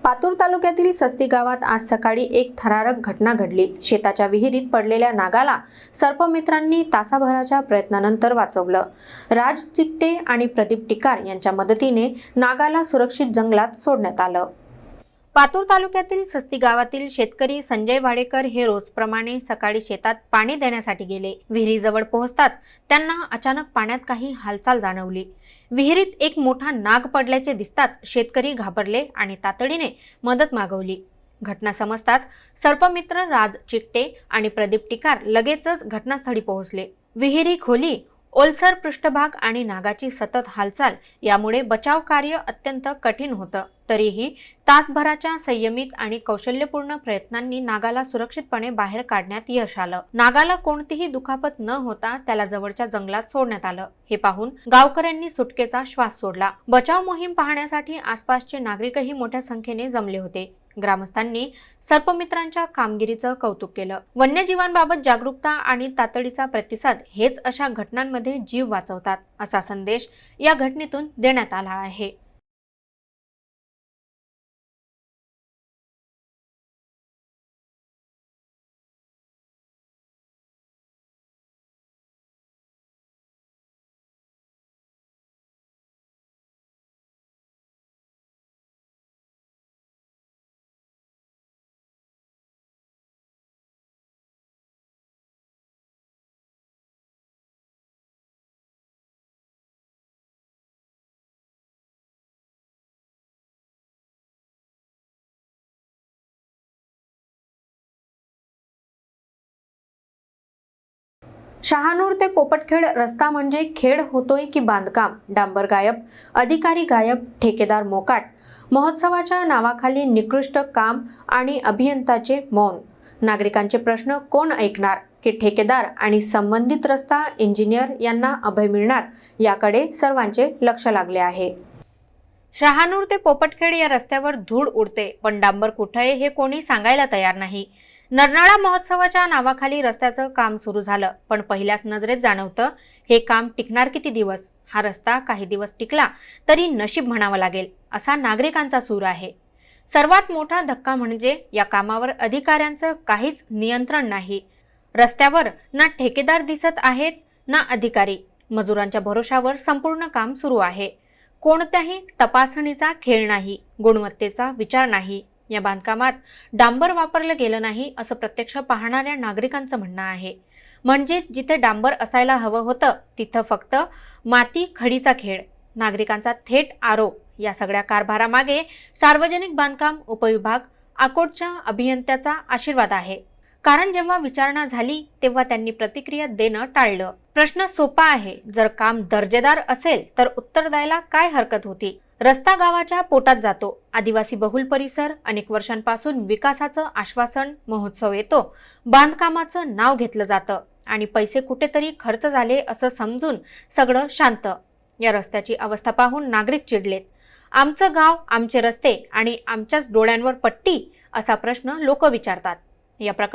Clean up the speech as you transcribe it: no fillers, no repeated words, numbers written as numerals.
पातूर तालुक्यातील सस्ती गावात आज सकाळी एक थरारक घटना घडली। शेताच्या विहिरीत पडलेल्या नागाला सर्पमित्रांनी तासाभराच्या प्रयत्नानंतर वाचवलं। राज चिकटे आणि प्रदीप टिकार यांच्या मदतीने नागाला सुरक्षित जंगलात सोडण्यात आलं। पातूर तालुक्यातील सस्ती गावातील शेतकरी संजय वाडेकर हे रोजप्रमाणे सकाळी शेतात पाणी देण्यासाठी गेले। विहिरीजवळ पोहोचताच त्यांना अचानक पाण्यात काही हालचाल जाणवली। विहिरीत एक मोठा नाग पडल्याचे दिसताच शेतकरी घाबरले आणि तातडीने मदत मागवली। घटना समजताच सर्पमित्र राज चिकटे आणि प्रदीप टिकार लगेचच घटनास्थळी पोहोचले। विहिरी खोली, ओलसर पृष्ठभाग आणि नागाची सतत हालचाल यामुळे बचाव कार्य अत्यंत कठीण होतं। तरीही तासभराच्या संयमित आणि कौशल्यपूर्ण प्रयत्नांनी नागाला सुरक्षितपणे बाहेर काढण्यात यश आलं। नागाला कोणतीही दुखापत न होता त्याला जवळच्या जंगलात सोडण्यात आलं। हे पाहून गावकऱ्यांनी सुटकेचा श्वास सोडला। बचाव मोहीम पाहण्यासाठी आसपासचे नागरिकही मोठ्या संख्येने जमले होते। ग्रामस्थांनी सर्पमित्रांच्या कामगिरीचं कौतुक केलं। वन्यजीवांबाबत जागरूकता आणि तातडीचा प्रतिसाद हेच अशा घटनांमध्ये जीव वाचवतात, असा संदेश या घटनेतून देण्यात आला आहे। शहानूर ते पोपटखेड रस्ता म्हणजे खेड होतोय की बांधकाम? डांबर गायब, अधिकारी गायब, ठेकेदार मोकाट। महोत्सवाच्या नावाखाली निकृष्ट काम आणि अभियंताचे मौन। नागरिकांचे प्रश्न कोण ऐकणार? की ठेकेदार आणि संबंधित रस्ता इंजिनियर यांना अभय मिळणार? याकडे सर्वांचे लक्ष लागले आहे। शहानूर ते पोपटखेड या रस्त्यावर धूळ उडते, पण डांबर कुठे हे कोणी सांगायला तयार नाही। नरनाळा महोत्सवाच्या नावाखाली रस्त्याचं काम सुरू झालं, पण पहिल्याच नजरेत जाणवतं हे काम टिकणार किती दिवस? हा रस्ता काही दिवस टिकला तरी नशीब म्हणावं लागेल, असा नागरिकांचा सूर आहे। सर्वात मोठा धक्का म्हणजे या कामावर अधिकाऱ्यांचं काहीच नियंत्रण नाही। रस्त्यावर ना ठेकेदार दिसत आहेत ना अधिकारी। मजुरांच्या भरोशावर संपूर्ण काम सुरू आहे। कोणत्याही तपासणीचा खेळ नाही, गुणवत्तेचा विचार नाही। या बांधकामात डांबर वापरलं गेलं नाही असं प्रत्यक्ष पाहणाऱ्या नागरिकांचं म्हणणं आहे। म्हणजे जिथे डांबर असायला हवं होतं तिथं फक्त माती खडीचा खेळ। नागरिकांचा थेट आरोप या सगळ्या कारभारामागे सार्वजनिक बांधकाम उपविभाग आकोटच्या अभियंत्याचा आशीर्वाद आहे। कारण जेव्हा विचारणा झाली तेव्हा त्यांनी प्रतिक्रिया देणं टाळलं। प्रश्न सोपा आहे, जर काम दर्जेदार असेल तर उत्तर द्यायला काय हरकत होती? रस्ता गावाच्या पोटात जातो, आदिवासी बहुल परिसर, अनेक वर्षांपासून विकासाचं आश्वासन, महोत्सव येतो, बांधकामाचं नाव घेतलं जातं आणि पैसे कुठेतरी खर्च झाले असं समजून सगळं शांत। या रस्त्याची अवस्था पाहून नागरिक चिडलेत। आमचं गाव, आमचे रस्ते आणि आमच्याच डोळ्यांवर पट्टी, असा प्रश्न लोक विचारतात। या प्रकरणात